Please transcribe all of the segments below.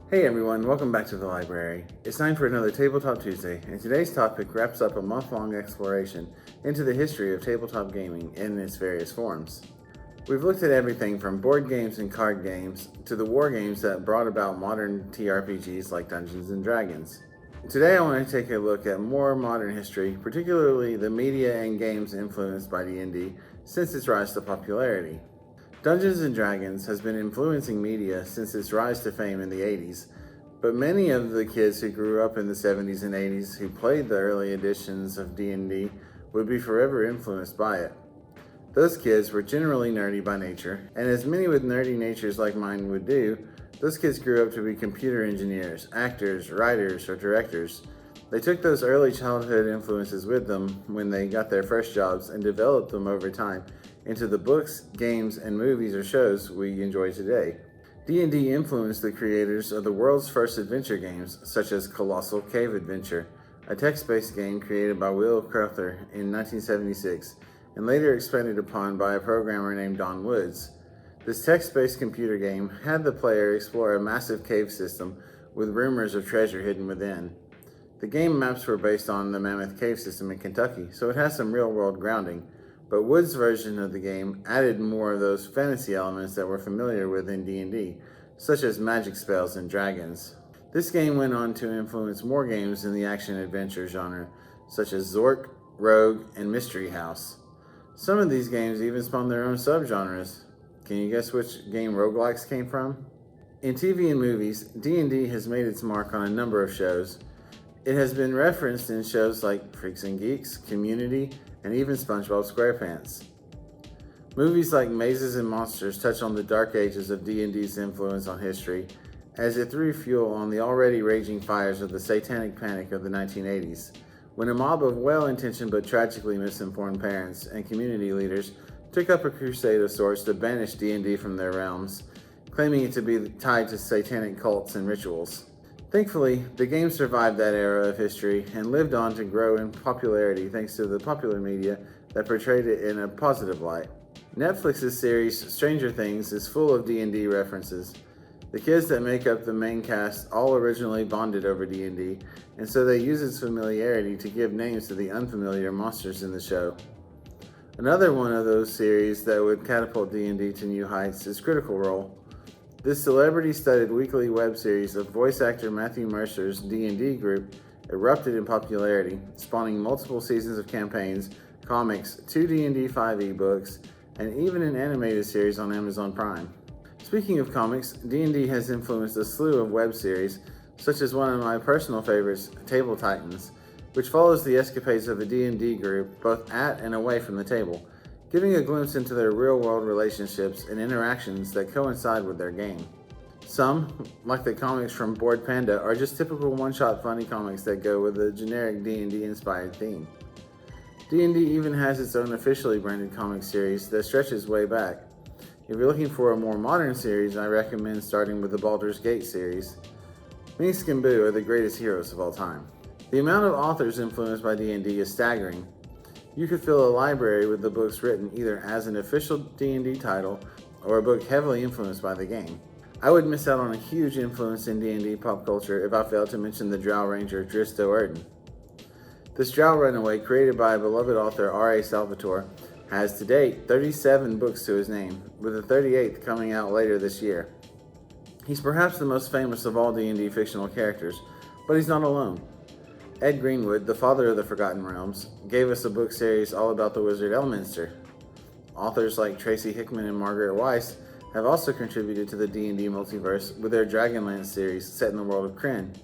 Hey everyone, welcome back to the library. It's time for another Tabletop Tuesday, and today's topic wraps up a month-long exploration into the history of tabletop gaming in its various forms. We've looked at everything from board games and card games to the war games that brought about modern TRPGs like Dungeons & Dragons. Today I want to take a look at more modern history, particularly the media and games influenced by D&D since its rise to popularity. Dungeons & Dragons has been influencing media since its rise to fame in the 80s, but many of the kids who grew up in the 70s and 80s who played the early editions of D&D would be forever influenced by it. Those kids were generally nerdy by nature, and as many with nerdy natures like mine would do, those kids grew up to be computer engineers, actors, writers, or directors. They took those early childhood influences with them when they got their first jobs and developed them over time into the books, games, and movies or shows we enjoy today. D&D influenced the creators of the world's first adventure games, such as Colossal Cave Adventure, a text-based game created by Will Crowther in 1976, and later expanded upon by a programmer named Don Woods. This text-based computer game had the player explore a massive cave system with rumors of treasure hidden within. The game maps were based on the Mammoth Cave system in Kentucky, so it has some real-world grounding, but Wood's version of the game added more of those fantasy elements that we're familiar with in D&D, such as magic spells and dragons. This game went on to influence more games in the action-adventure genre, such as Zork, Rogue, and Mystery House. Some of these games even spawned their own subgenres. Can you guess which game roguelikes came from? In TV and movies, D&D has made its mark on a number of shows. It has been referenced in shows like Freaks and Geeks, Community, and even SpongeBob SquarePants. Movies like Mazes and Monsters touch on the dark ages of D&D's influence on history, as it threw fuel on the already raging fires of the satanic panic of the 1980s, when a mob of well-intentioned but tragically misinformed parents and community leaders took up a crusade of sorts to banish D&D from their realms, claiming it to be tied to satanic cults and rituals. Thankfully, the game survived that era of history and lived on to grow in popularity thanks to the popular media that portrayed it in a positive light. Netflix's series Stranger Things is full of D&D references. The kids that make up the main cast all originally bonded over D&D, and so they use its familiarity to give names to the unfamiliar monsters in the show. Another one of those series that would catapult D&D to new heights is Critical Role. This celebrity-studded weekly web series of voice actor Matthew Mercer's D&D group erupted in popularity, spawning multiple seasons of campaigns, comics, 2 D&D 5e ebooks, and even an animated series on Amazon Prime. Speaking of comics, D&D has influenced a slew of web series, such as one of my personal favorites, Table Titans, which follows the escapades of a D&D group both at and away from the table, giving a glimpse into their real-world relationships and interactions that coincide with their game. Some, like the comics from Board Panda, are just typical one-shot funny comics that go with a generic D&D inspired theme. D&D even has its own officially branded comic series that stretches way back. If you're looking for a more modern series, I recommend starting with the Baldur's Gate series. Minsk and Boo are the greatest heroes of all time. The amount of authors influenced by D&D is staggering. You could fill a library with the books written either as an official D&D title or a book heavily influenced by the game. I would miss out on a huge influence in D&D pop culture if I failed to mention the Drow Ranger Dristo Erden. This Drow runaway, created by beloved author R.A. Salvatore, has to date 37 books to his name, with the 38th coming out later this year. He's perhaps the most famous of all D&D fictional characters, but he's not alone. Ed Greenwood, the father of the Forgotten Realms, gave us a book series all about the wizard Elminster. Authors like Tracy Hickman and Margaret Weiss have also contributed to the D&D multiverse with their Dragonlance series set in the world of Krynn.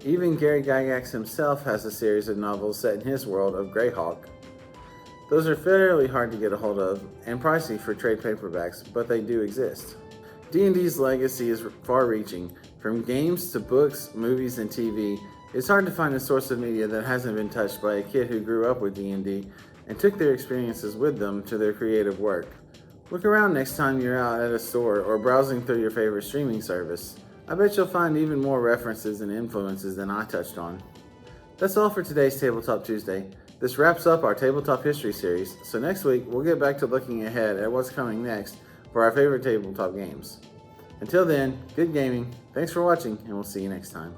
Even Gary Gygax himself has a series of novels set in his world of Greyhawk. Those are fairly hard to get a hold of and pricey for trade paperbacks, but they do exist. D&D's legacy is far-reaching. From games to books, movies, and TV, it's hard to find a source of media that hasn't been touched by a kid who grew up with D&D and took their experiences with them to their creative work. Look around next time you're out at a store or browsing through your favorite streaming service. I bet you'll find even more references and influences than I touched on. That's all for today's Tabletop Tuesday. This wraps up our Tabletop History series, so next week we'll get back to looking ahead at what's coming next for our favorite tabletop games. Until then, good gaming, thanks for watching, and we'll see you next time.